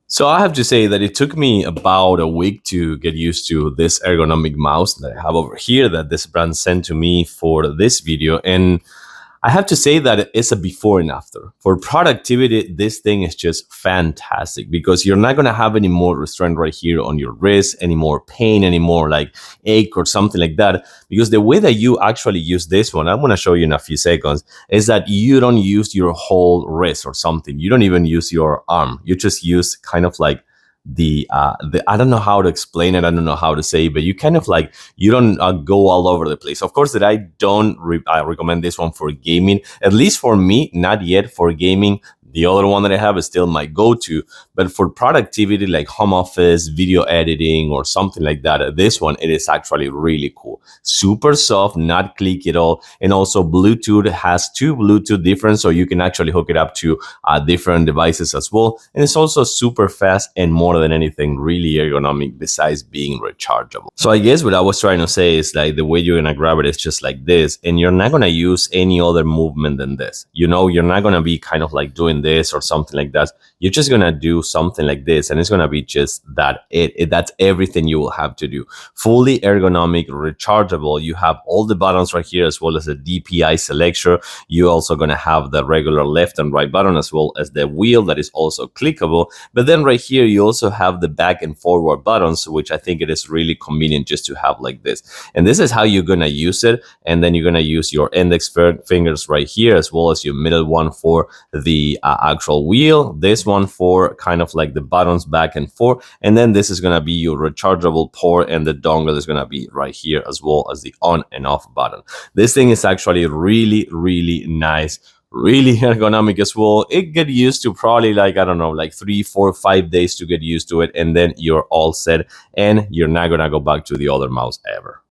So I have to say that it took me about a week to get used to this ergonomic mouse that I have over here that this brand sent to me for this video. And I have to say that it's a before and after. For productivity, this thing is just fantastic because you're not going to have any more restraint right here on your wrist, any more pain, any more like ache or something like that. Because the way that you actually use this one, I'm going to show you in a few seconds, is that you don't use your whole wrist or something. You don't even use your arm. You just use kind of like the I don't know how to explain it. I don't know how to say it, but you kind of like you don't go all over the place. Of course, that I don't I recommend this one for gaming. At least for me, not yet for gaming. The other one that I have is still my go-to, but for productivity like home office, video editing, or something like that, this one, it is actually really cool. Super soft, not clicky at all. And also Bluetooth has two Bluetooth different, so you can actually hook it up to different devices as well. And it's also super fast and more than anything, really ergonomic besides being rechargeable. So I guess what I was trying to say is like the way you're gonna grab it is just like this, and you're not gonna use any other movement than this. You know, you're not gonna be kind of like doing this or something like that. You're just gonna do something like this, and it's gonna be just that. That's everything you will have to do. Fully ergonomic, rechargeable. You have all the buttons right here, as well as the DPI selection. You're also gonna have the regular left and right button, as well as the wheel that is also clickable. But then right here, you also have the back and forward buttons, which I think it is really convenient just to have like this. And this is how you're gonna use it. And then you're gonna use your index fingers right here, as well as your middle one for the actual wheel. This one for kind of like the buttons back and forth. And then this is gonna be your rechargeable port, and the dongle is gonna be right here, as well as the on and off button. This thing is actually really, really nice, really ergonomic as well. It get used to probably like, I don't know, like 3, 4, 5 days to get used to it. And then you're all set and you're not gonna go back to the other mouse ever.